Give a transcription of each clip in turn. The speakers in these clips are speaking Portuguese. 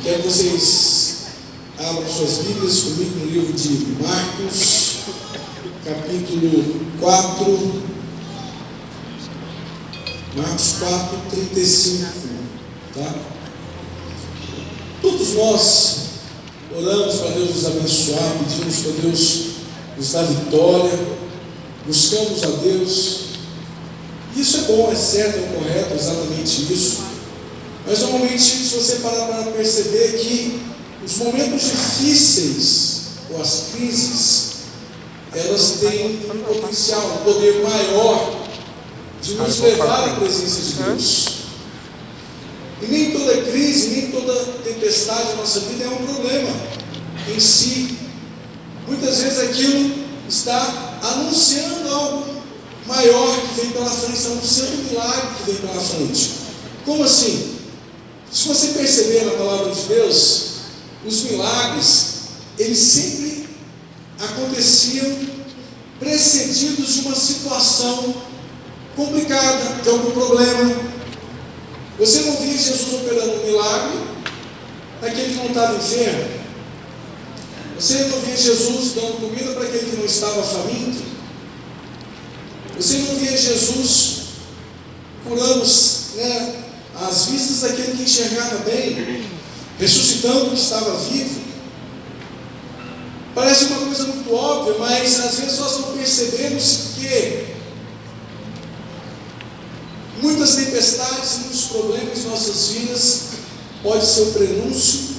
Quero que vocês abram suas Bíblias comigo no livro de Marcos, capítulo 4, Marcos 4, 35, tá? Todos nós oramos para Deus nos abençoar, pedimos para Deus nos dar vitória, buscamos a Deus. Isso é bom, é certo, é correto, é exatamente isso. Mas normalmente, se você parar para perceber que os momentos difíceis, ou as crises, elas têm um potencial, um poder maior de nos levar à presença de Deus. E nem toda crise, nem toda tempestade na nossa vida é um problema em si. Muitas vezes aquilo está anunciando algo maior que vem pela frente, está anunciando um milagre que vem pela frente. Como assim? Se você perceber na palavra de Deus, os milagres, eles sempre aconteciam precedidos de uma situação complicada, de algum problema. Você não via Jesus operando um milagre naquele que não estava enfermo? Você não via Jesus dando comida para aquele que não estava faminto? Você não via Jesus curando as vistas daquele que enxergava bem, ressuscitando o que estava vivo? Parece uma coisa muito óbvia, mas às vezes nós não percebemos que muitas tempestades, muitos problemas em nossas vidas pode ser o prenúncio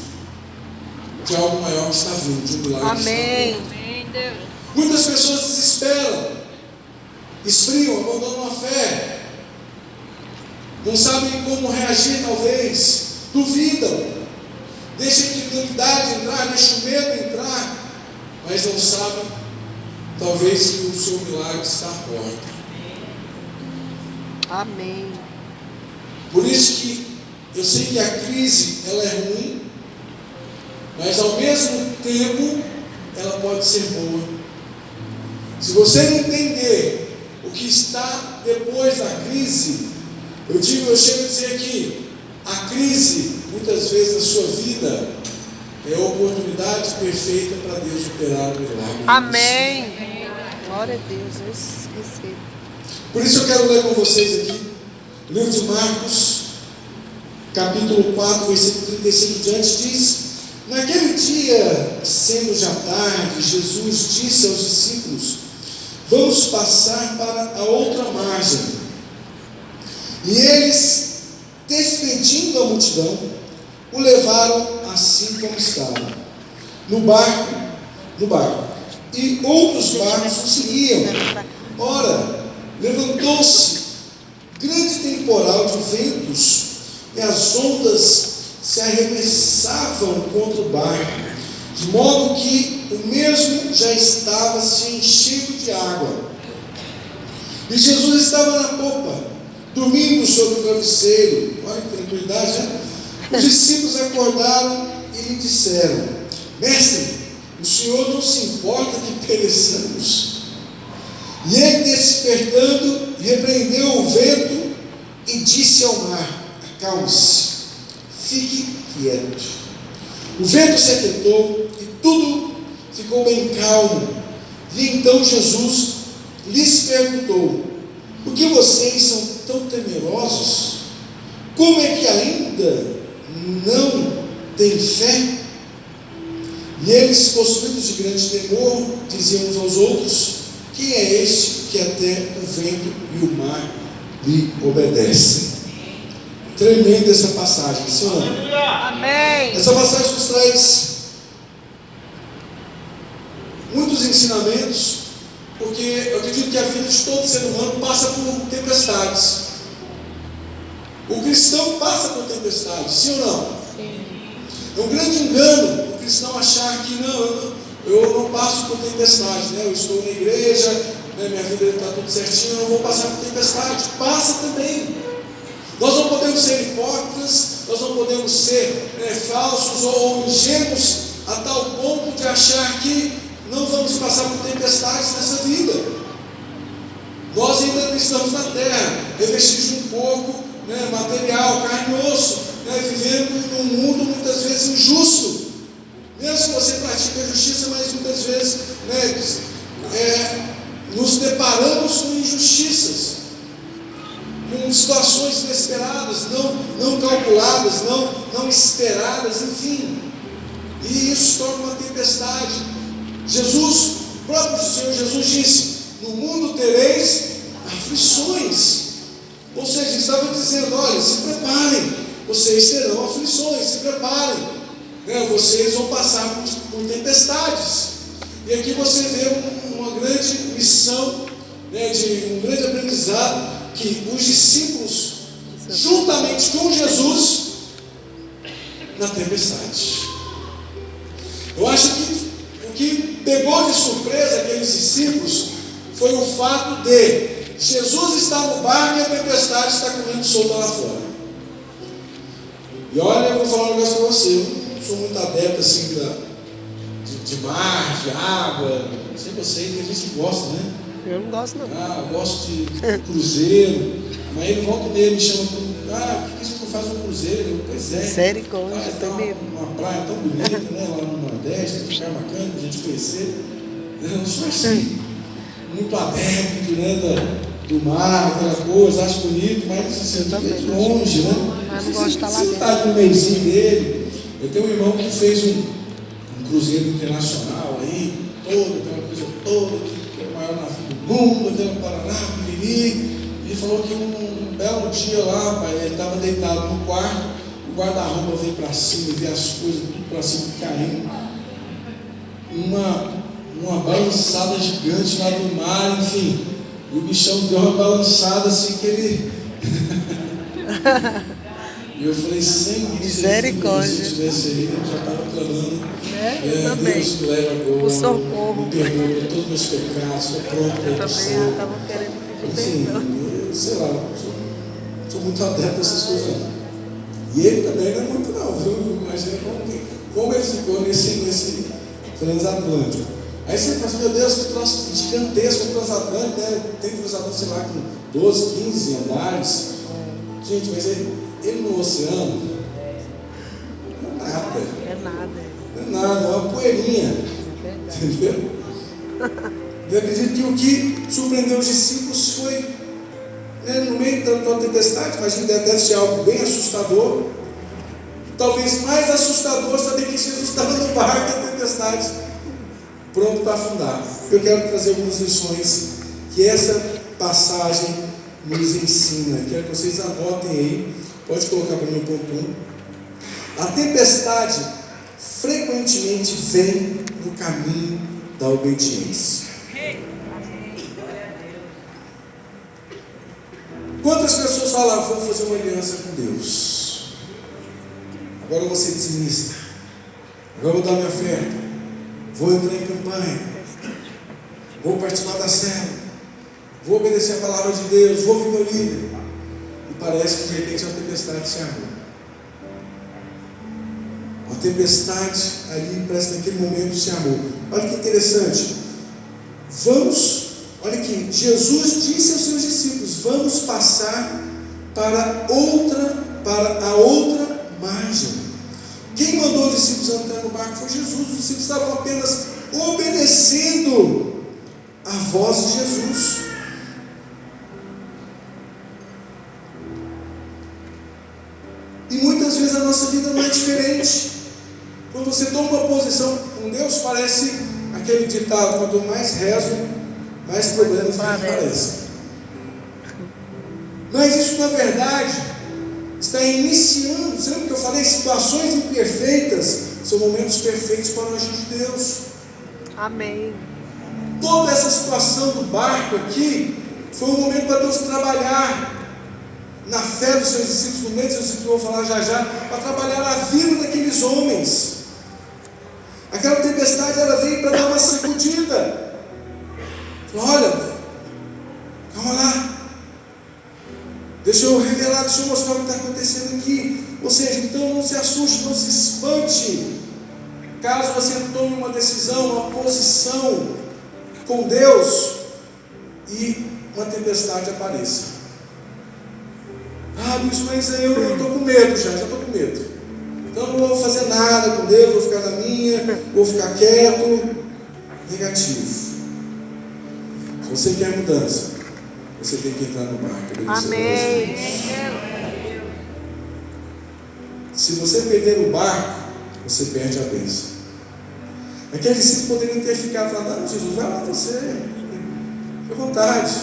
de algo maior que está vindo, de um milagre. Amém. Muitas pessoas desesperam, esfriam, abandonam a fé, não sabem como reagir, talvez, duvidam, deixam a incredulidade entrar, deixam o medo entrar, mas não sabem, talvez, que o seu milagre está à porta. Amém. Por isso que eu sei que a crise, ela é ruim, mas ao mesmo tempo ela pode ser boa. Se você não entender o que está depois da crise, eu chego a dizer que a crise, muitas vezes na sua vida, é a oportunidade perfeita para Deus operar o milagre. Amém. Glória a Deus, eu recebo. Por isso eu quero ler com vocês aqui o livro de Marcos, capítulo 4, versículo 35 diante, diz: naquele dia, sendo já tarde, Jesus disse aos discípulos: vamos passar para a outra margem. E eles, despedindo a multidão, o levaram assim como estava, no barco, e outros barcos o seguiam. Ora, levantou-se grande temporal de ventos, e as ondas se arremessavam contra o barco, de modo que o mesmo já estava se enchendo de água. E Jesus estava na popa, dormindo sobre o travesseiro. Olha que tranquilidade, né? Os discípulos acordaram e lhe disseram: mestre, o Senhor não se importa que pereçamos? E ele, despertando, repreendeu o vento e disse ao mar: acalme-se, fique quieto. O vento se aquietou e tudo ficou bem calmo. E então Jesus lhes perguntou: por que vocês são tão temerosos? Como é que ainda não têm fé? E eles, possuídos de grande temor, diziam uns aos outros: quem é este que até o vento e o mar lhe obedecem? Tremenda essa passagem, senhor. Amém. Essa passagem nos traz muitos ensinamentos, porque eu acredito que a vida de todo ser humano passa por tempestades. O cristão passa por tempestades, sim ou não? Sim. É um grande engano o cristão achar que eu não passo por tempestade, né? Eu estou na igreja, né? Minha vida está tudo certinho, eu não vou passar por tempestade. Passa também. Nós não podemos ser hipócritas, nós não podemos ser falsos ou ingênuos a tal ponto de achar que não vamos passar por tempestades nessa vida. Nós ainda estamos na terra, revestidos de um corpo material, carne e osso, vivendo num mundo muitas vezes vezes injusto, mesmo que você pratique a justiça, mas muitas vezes, nos deparamos com injustiças, com situações inesperadas, não calculadas, não esperadas, enfim, e isso torna uma tempestade. O próprio Senhor Jesus disse: no mundo tereis aflições. Ou seja, ele estava dizendo: olha, se preparem, vocês terão aflições, se preparem, vocês vão passar por tempestades. E aqui você vê uma grande missão, um grande aprendizado, que os discípulos, juntamente com Jesus, na tempestade. Eu acho que o que pegou de surpresa aqueles discípulos foi o fato de Jesus estar no barco e a tempestade está comendo solta lá fora. E olha, eu vou falar um negócio para você, eu não sou muito adepto assim de mar, de água, não sei vocês, que a gente gosta, né? Eu não gosto, não. Eu gosto de cruzeiro, mas ele volta e meia me chama para por que a gente não faz um cruzeiro? Pois é. Misericórdia, Tem uma praia tão bonita, né, lá no Nordeste, um lugar bacana para a gente conhecer. Eu não sou assim, muito adepto, né, do mar, aquela coisa, acho bonito, mas assim, de longe, né? Mas não gosto de estar lá dentro. Você está no meiozinho dele. Eu tenho um irmão que fez um cruzeiro internacional aí, aquela coisa toda, que é o maior navio do mundo, até no Paraná, Piriri. Ele falou que um belo dia lá, pai, ele estava deitado no quarto, o guarda-roupa veio para cima, veio as coisas tudo para cima, caindo. Uma balançada gigante lá do mar, enfim. E o bichão deu uma balançada assim que ele. E eu falei: sem misericórdia. Se tivesse aí, eu já estava clamando. Eu também. Deus me leva agora. O socorro. Me perdoa por todos os meus pecados, estou pronto para ir para o céu. Eu estava querendo pedir perdão. Enfim, sei lá, sou muito adepto a essas coisas. E ele também não é muito, não, viu? Imagina como ele ficou nesse transatlântico. Aí você fala: meu Deus, que troço gigantesco, transatlântico, né? Tem transatlântico, sei lá, com 12, 15 andares. Gente, mas ele no oceano não é nada. Não é nada, é uma poeirinha. Entendeu? Eu acredito que o que surpreendeu os discípulos foi, no meio da tempestade, imagina, deve ser algo bem assustador. Talvez mais assustador saber que Jesus estava no barco da tempestade, pronto para afundar. Eu quero trazer algumas lições que essa passagem nos ensina. Quero que vocês anotem aí. Pode colocar para mim o ponto 1. A tempestade frequentemente vem no caminho da obediência. Quantas pessoas falam: vou fazer uma aliança com Deus, agora eu vou ser dizimista, agora eu vou dar minha oferta, vou entrar em campanha, vou participar da célula, vou obedecer a palavra de Deus, vou ouvir meu líder. E parece que de repente a tempestade se armou. Uma tempestade ali, parece que naquele momento se armou. Olha que interessante. Olha aqui, Jesus disse aos seus discípulos: vamos passar para a outra margem. Quem mandou os discípulos entrar no barco foi Jesus. Os discípulos estavam apenas obedecendo a voz de Jesus. E muitas vezes a nossa vida não é diferente. Quando você toma uma posição com Deus, parece aquele ditado: quanto mais rezo, mais problemas me aparecem. Mas isso, na verdade, está iniciando. Você lembra que eu falei? Situações imperfeitas são momentos perfeitos para o agir de Deus. Amém. Toda essa situação do barco aqui foi um momento para Deus trabalhar na fé dos seus discípulos, no meio dos seus discípulos, eu vou falar já, para trabalhar a vida daqueles homens. Aquela tempestade, ela veio para dar uma sacudida. Falou: olha, calma lá, deixa eu revelar, deixa eu mostrar o que está acontecendo aqui. Ou seja, então não se assuste, não se espante, caso você tome uma decisão, uma posição com Deus e uma tempestade apareça. Luiz, mas eu estou com medo já estou com medo. então eu não vou fazer nada com Deus, vou ficar na minha, vou ficar quieto. Negativo. Se você quer mudança, você tem que entrar no barco. Amém. Se você perder o barco, você perde a bênção. Aqueles discípulos poderiam ter ficado falando: não, Jesus, vai lá você, fica à vontade,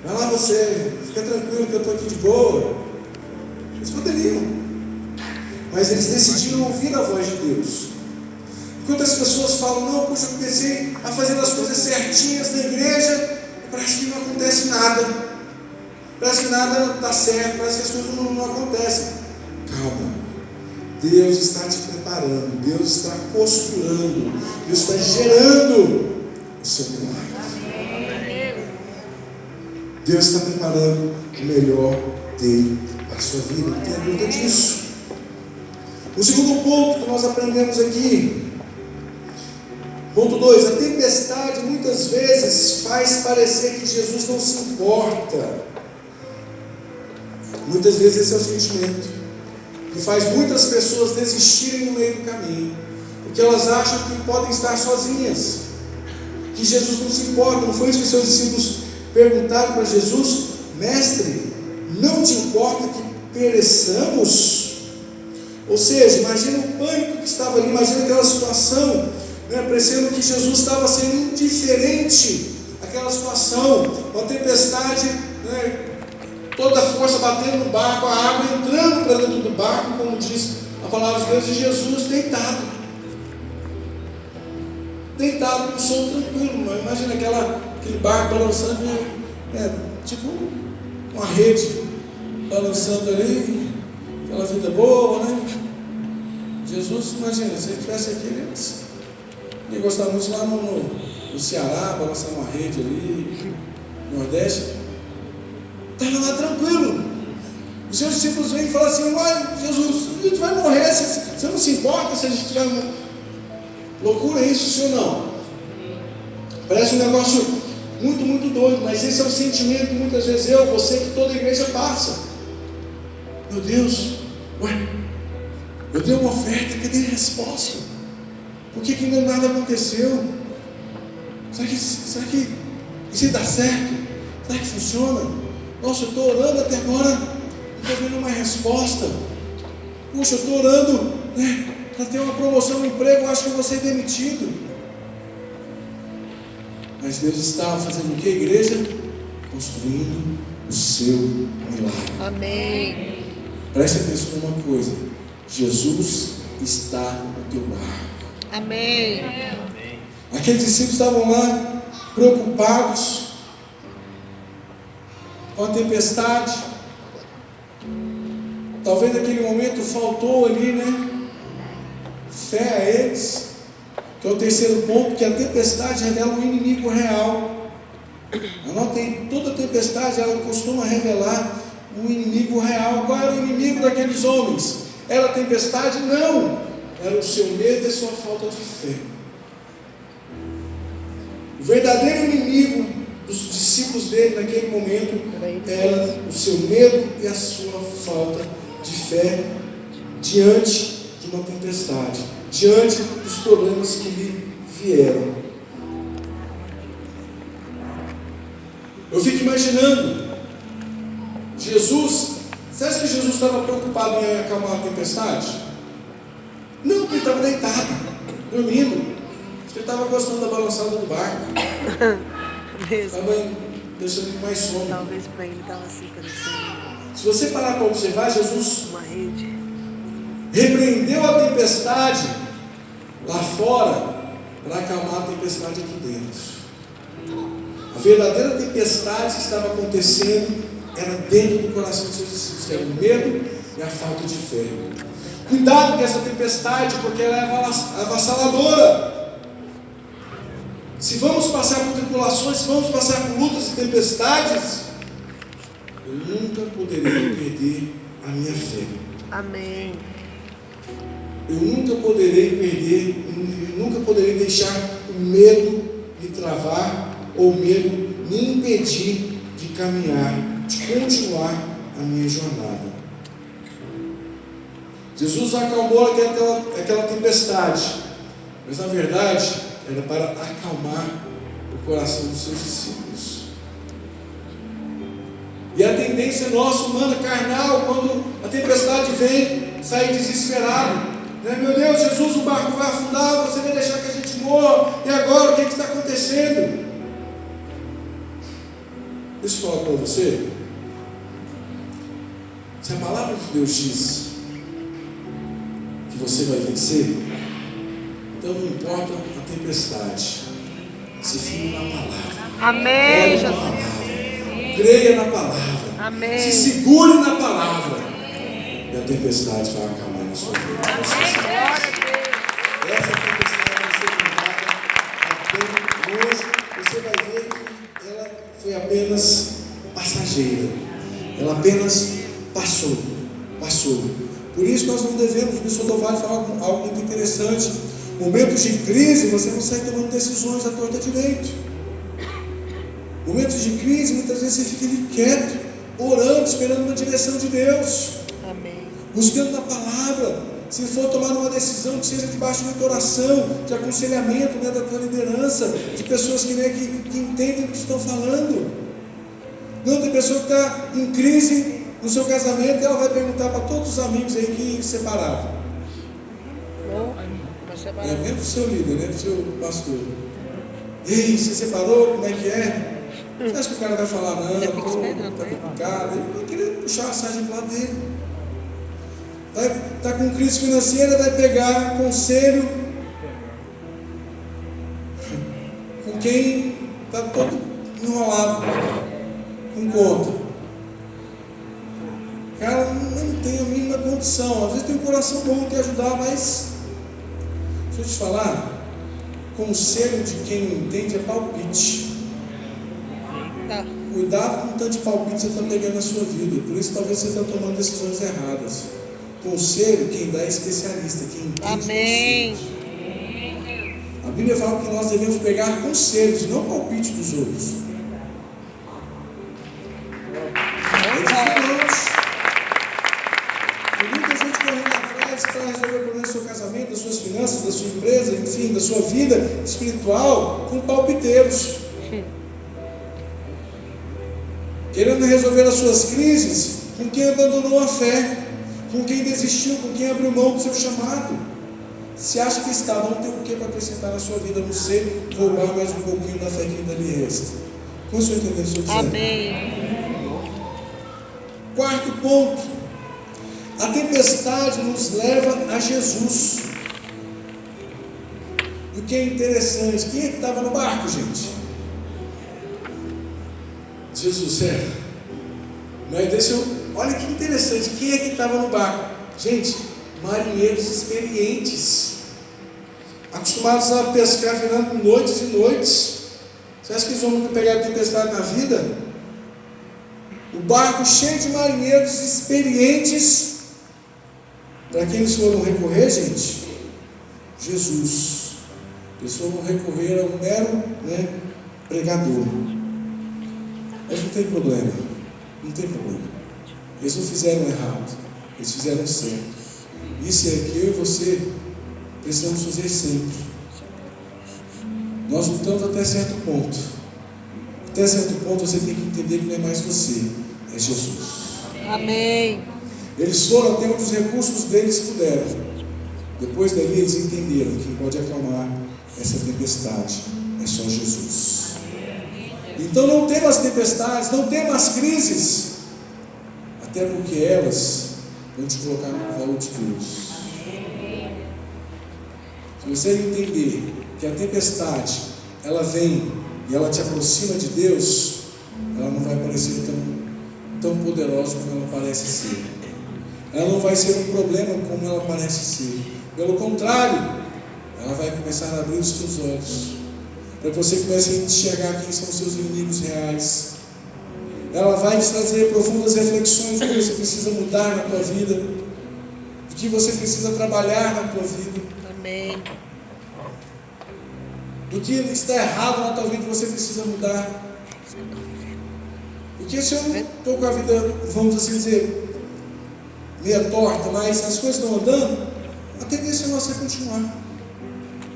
vai lá você, fica tranquilo que eu estou aqui de boa. Eles poderiam, mas eles decidiram ouvir a voz de Deus. Enquanto as pessoas falam: não, puxa, eu comecei a fazer as coisas certinhas na igreja, parece que não acontece nada, parece que nada dá certo, parece que as coisas não acontecem. Calma. Deus está te preparando, Deus está costurando, Deus está gerando o seu milagre. Deus está preparando o melhor dele para a sua vida, não tenha dúvida disso. O segundo ponto que nós aprendemos aqui, ponto 2: a tempestade muitas vezes faz parecer que Jesus não se importa. Muitas vezes esse é o sentimento que faz muitas pessoas desistirem no meio do caminho, porque elas acham que podem estar sozinhas, que Jesus não se importa. Não foi isso que seus discípulos perguntaram para Jesus: mestre, não te importa que pereçamos? Ou seja, imagina o pânico que estava ali, imagina aquela situação, parecendo que Jesus estava sendo indiferente àquela situação, uma tempestade, toda a força batendo no barco, a água entrando para dentro do barco, como diz a palavra de Deus, e Jesus deitado com o som tranquilo. Imagina aquele barco balançando, tipo uma rede balançando ali, aquela vida boa, né? Jesus, imagina, se ele estivesse aqui, ele ia gostar muito lá no Ceará, balançar uma rede ali, no Nordeste. Estava lá tranquilo. Os seus discípulos vêm e falam assim: uai, Jesus, a gente vai morrer, você não se importa se a gente tiver uma loucura isso, sim ou não? Parece um negócio muito, muito doido, mas esse é o sentimento que muitas vezes você, que toda a igreja passa. Meu Deus, eu dei uma oferta, cadê a resposta? Por que ainda nada aconteceu? Será que isso dá certo? Será que funciona? Nossa, eu estou orando até agora, não estou vendo uma resposta. Puxa, eu estou orando para ter uma promoção no emprego, eu acho que eu vou ser demitido. Mas Deus está fazendo o que, igreja? Construindo o seu milagre. Amém. Preste atenção numa coisa: Jesus está no teu barco. Amém. Aqueles discípulos estavam lá preocupados com a tempestade. Talvez naquele momento faltou ali, fé a eles, que é o terceiro ponto, que a tempestade revela um inimigo real. Anotem, toda tempestade ela costuma revelar um inimigo real. Qual era o inimigo daqueles homens? Era a tempestade? Não, era o seu medo e a sua falta de fé. O verdadeiro inimigo dos discípulos dele naquele momento era o seu medo e a sua falta de fé diante de uma tempestade, diante dos problemas que lhe vieram. Eu fico imaginando Jesus. Você acha que Jesus estava preocupado em acalmar a tempestade? Não, porque ele estava deitado, dormindo. Acho que ele estava gostando da balançada do barco. Estava deixando mais sono. Talvez para ele estava assim, parecendo Se você parar para observar, Jesus uma rede. repreendeu a tempestade lá fora para acalmar a tempestade aqui dentro. A verdadeira tempestade que estava acontecendo era dentro do coração dos seus discípulos, que era o medo e a falta de fé. Cuidado com essa tempestade, porque ela é avassaladora. Se vamos passar por tribulações, se vamos passar por lutas e tempestades, eu nunca poderei perder a minha fé. Amém. Eu nunca poderei deixar o medo me travar, ou o medo me impedir de caminhar, de continuar a minha jornada. Jesus acalmou aquela tempestade, mas na verdade era para acalmar o coração dos seus discípulos. E a tendência nossa, humana, carnal, quando a tempestade vem, sair desesperado, né? Meu Deus, Jesus, o barco vai afundar, você vai deixar que a gente morra, e agora o que está acontecendo? Deixa eu falar para você, se a palavra de Deus diz que você vai vencer, então não importa a tempestade, se firme na palavra. Amém, Jesus. Creia na palavra. Amém. Se segure na palavra. E a tempestade vai acalmar na sua vida. Essa tempestade vai ser curada até hoje. Você vai ver que ela foi apenas passageira. Ela apenas passou. Por isso nós não devemos, o Bispo Dovalho fala algo muito interessante. Momentos de crise, você não sai tomando decisões à torta direito. Momentos de crise, muitas vezes você fica ali quieto, orando, esperando uma direção de Deus. Amém. Buscando na palavra. Se for tomar uma decisão, que seja debaixo de muita oração, de aconselhamento, né, da tua liderança, de pessoas que entendem o que estão falando. Não, tem pessoa que está em crise no seu casamento e ela vai perguntar para todos os amigos aí que separaram. É mesmo do seu líder, né, do seu pastor. Ei, você separou? Como é que é? Você acha que o cara vai falar, não, está complicado? Ele vai querer puxar a sardinha para o lado dele. Vai estar com crise financeira, vai pegar conselho com quem está todo enrolado com conta. O cara não tem a mínima condição. Às vezes tem um coração bom de ajudar, mas deixa eu te falar, conselho de quem não entende é palpite. Cuidado com o tanto de palpite que você está pegando na sua vida. Por isso talvez você está tomando decisões erradas. Conselho, quem dá é especialista, quem entende. Amém. A Bíblia fala que nós devemos pegar conselhos, não palpite dos outros. É diferente. Tem muita gente correndo atrás para resolver o problema do seu casamento, das suas finanças, da sua empresa, enfim, da sua vida espiritual, com palpiteiros. Querendo resolver as suas crises com quem abandonou a fé, com quem desistiu, com quem abriu mão do seu chamado. Se acha que está, não tem o que para acrescentar na sua vida, a não ser roubar mais um pouquinho da fé que ainda lhe resta. Como você entendeu o que eu estou dizendo? Amém. Quarto ponto. A tempestade nos leva a Jesus. E o que é interessante, quem é que estava no barco, gente? Jesus é. Olha que interessante, quem é que estava no barco? Gente, marinheiros experientes, acostumados a pescar virando noites e noites. Você acha que eles vão pegar a tempestade na vida? O barco cheio de marinheiros experientes. Para quem eles foram recorrer, gente? Jesus. Eles foram recorrer a um mero, pregador. Mas não tem problema. Não tem problema. Eles não fizeram errado. Eles fizeram certo. Isso é que eu e você precisamos fazer sempre. Nós lutamos até certo ponto. Até certo ponto você tem que entender que não é mais você, é Jesus. Amém. Eles foram até onde os recursos deles puderam. Depois dali eles entenderam que quem pode acalmar essa tempestade é só Jesus. Então não tema as tempestades, não tema as crises, até porque elas vão te colocar no colo de Deus. Se você entender que a tempestade, ela vem e ela te aproxima de Deus, ela não vai parecer tão poderosa como ela parece ser. Ela não vai ser um problema como ela parece ser. Pelo contrário, ela vai começar a abrir os teus olhos, para que você comece a enxergar quem são os seus inimigos reais. Ela vai te trazer profundas reflexões do que você precisa mudar na tua vida, do que você precisa trabalhar na tua vida. Amém. Do que está errado na tua vida que você precisa mudar. Porque se eu não estou com a vida, vamos assim dizer, meia torta, mas as coisas estão andando, a tendência nossa é continuar.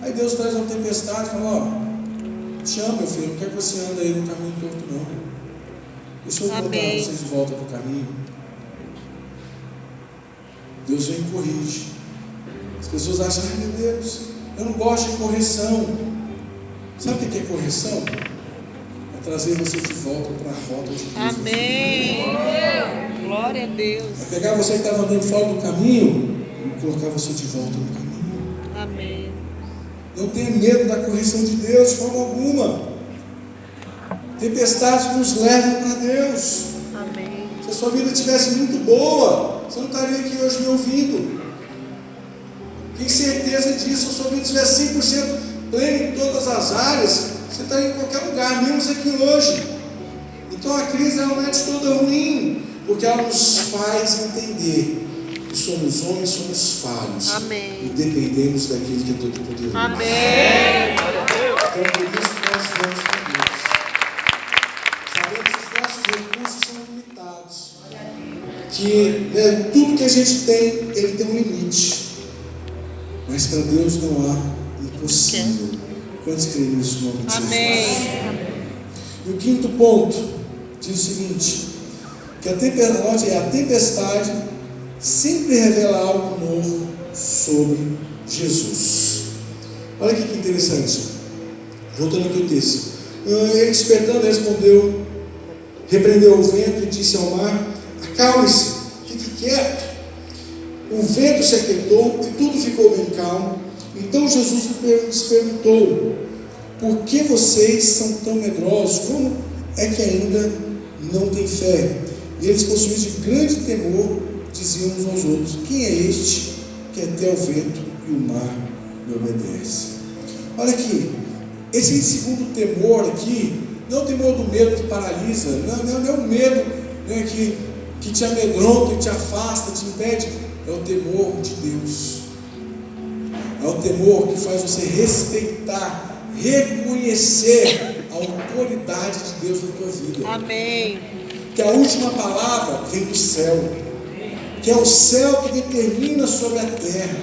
Aí Deus traz uma tempestade e fala: ó, te amo, meu filho, não quero que você ande aí no caminho torto, não. Deixa eu botar vocês de volta para o caminho. Deus vem e corrige. As pessoas acham: ai meu Deus, eu não gosto de correção. Sabe o que é correção? É trazer você de volta para a rota de Deus. Amém. Glória a Deus. É pegar você que estava andando fora do caminho e colocar você de volta no caminho. Amém. Não tenha medo da correção de Deus de forma alguma. Tempestades nos levam para Deus. Amém. Se a sua vida estivesse muito boa, você não estaria aqui hoje me ouvindo. Tenho certeza disso. Se a sua vida estivesse 100% plena em todas as áreas, você estaria em qualquer lugar, menos aqui hoje. Então a crise ela não é de toda ruim, porque ela nos faz entender que somos homens, somos falhos. Amém. E dependemos daquele que é todo poderoso. Amém. Então por isso que nós vamos com Deus. Sabemos que os nossos recursos são limitados. Que tudo que a gente tem, ele tem um limite. Mas para Deus não há impossível. Quantos creem nisso no nome de Jesus? Amém. E o quinto ponto diz o seguinte: que a tempestade sempre revela algo novo sobre Jesus. Olha aqui que interessante. Voltando aqui ao texto. Ele despertando respondeu, repreendeu o vento e disse ao mar: acalme-se, fique quieto. O vento se aquietou e tudo ficou bem calmo. Então Jesus lhes perguntou: por que vocês são tão medrosos? Como é que ainda não têm fé? E eles, possuídos de grande temor, diziam uns aos outros: quem é este que até o vento e o mar me obedece? Olha aqui, esse segundo temor aqui, não é o temor do medo que paralisa, não é o medo que te amedronta, que te afasta, te impede. É o temor de Deus. É o temor que faz você respeitar, reconhecer a autoridade de Deus na tua vida. Amém. Que a última palavra vem do céu, que é o céu que determina sobre a terra.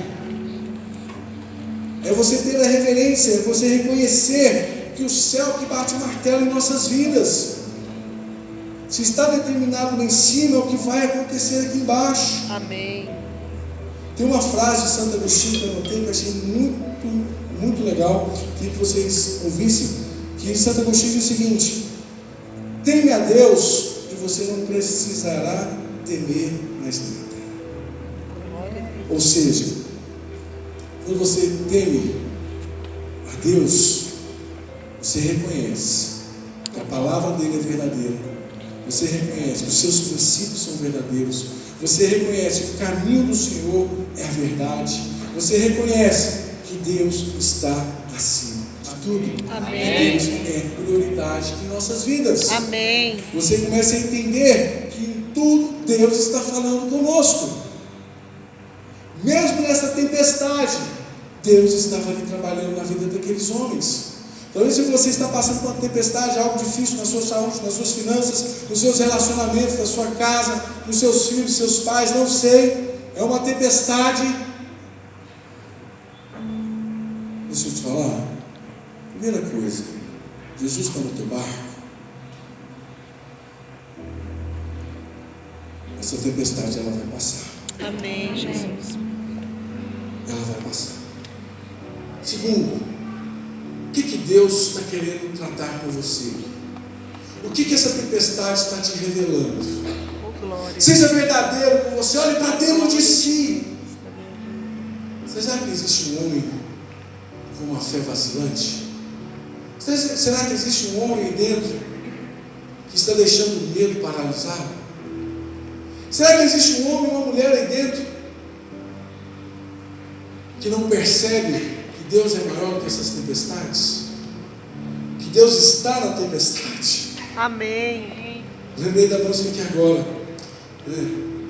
É você ter a reverência, é você reconhecer que o céu que bate o martelo em nossas vidas. Se está determinado lá em cima, é o que vai acontecer aqui embaixo. Amém. Tem uma frase de Santo Agostinho que eu anotei, que eu achei muito legal, queria que vocês ouvissem, que Santo Agostinho diz o seguinte: teme a Deus e você não precisará temer mais nada. Ou seja, quando você teme a Deus, você reconhece que a palavra dele é verdadeira, você reconhece que os seus princípios são verdadeiros, você reconhece que o caminho do Senhor é a verdade, você reconhece que Deus está acima de tudo. Amém. Que Deus é prioridade em nossas vidas. Amém. Você começa a entender que em tudo Deus está falando conosco. Mesmo nessa tempestade, Deus estava ali trabalhando na vida daqueles homens. Talvez se você está passando por uma tempestade, algo difícil na sua saúde, nas suas finanças, nos seus relacionamentos, na sua casa, nos seus filhos, seus pais, não sei, é uma tempestade. Deixa eu te falar, primeira coisa, Jesus está no teu barco. Essa tempestade ela vai passar. Amém, Jesus. Ela vai passar. Segundo, o que Deus está querendo tratar com você? O que essa tempestade está te revelando? Oh, glória. Seja verdadeiro com você, olhe para dentro de si. Será que existe um homem com uma fé vacilante? Será que existe um homem aí dentro que está deixando o medo paralisar? Será que existe um homem ou uma mulher aí dentro que não percebe que Deus é maior que essas tempestades? Que Deus está na tempestade? Amém. Lembrei da música aqui agora.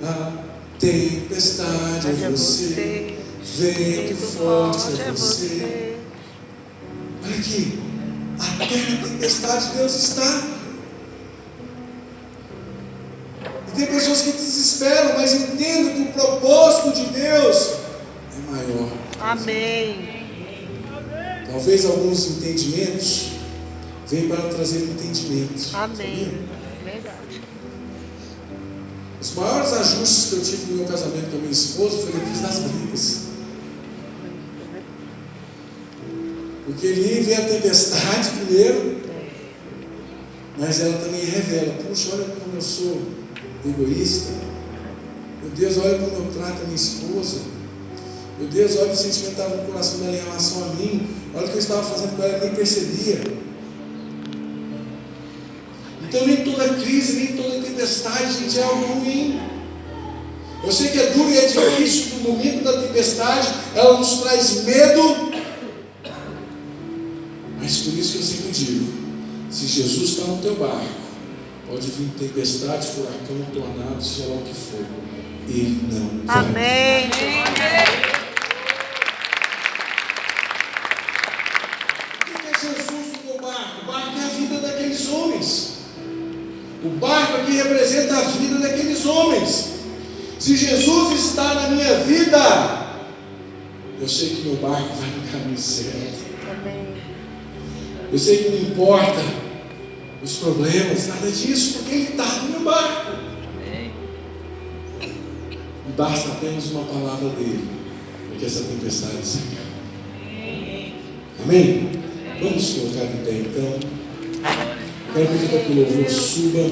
A tempestade é você, vento forte é você. Olha aqui, até na tempestade Deus está. E tem pessoas que desesperam, mas entendam que o propósito de Deus é maior. Amém. Talvez alguns entendimentos venham para trazer entendimento. Amém. Sabia? Verdade. Os maiores ajustes que eu tive no meu casamento com a minha esposa foi depois das brigas. Porque ali vem a tempestade primeiro, mas ela também revela: puxa, olha como eu sou egoísta. Meu Deus, olha como eu trato a minha esposa. Meu Deus, olha o sentimento que estava no coração dela em relação a mim. Olha o que eu estava fazendo com ela, nem percebia. Então nem toda crise, nem toda tempestade, gente, é algo ruim. Eu sei que é duro e é difícil, que no momento da tempestade ela nos traz medo. Mas por isso que eu sempre digo: se Jesus está no teu barco, pode vir tempestade, furacão, tornado, seja lá o que for, Ele não vai. Amém. O que é Jesus no teu barco? O barco é a vida daqueles homens. O barco aqui representa a vida daqueles homens. Se Jesus está na minha vida, eu sei que meu barco vai no caminho certo. Amém. Eu sei que não importa os problemas, nada disso, porque Ele está no meu barco. E basta apenas uma palavra dEle para que essa tempestade se acabe. Amém? Vamos colocar em pé então. Quero pedir para que o louvor suba.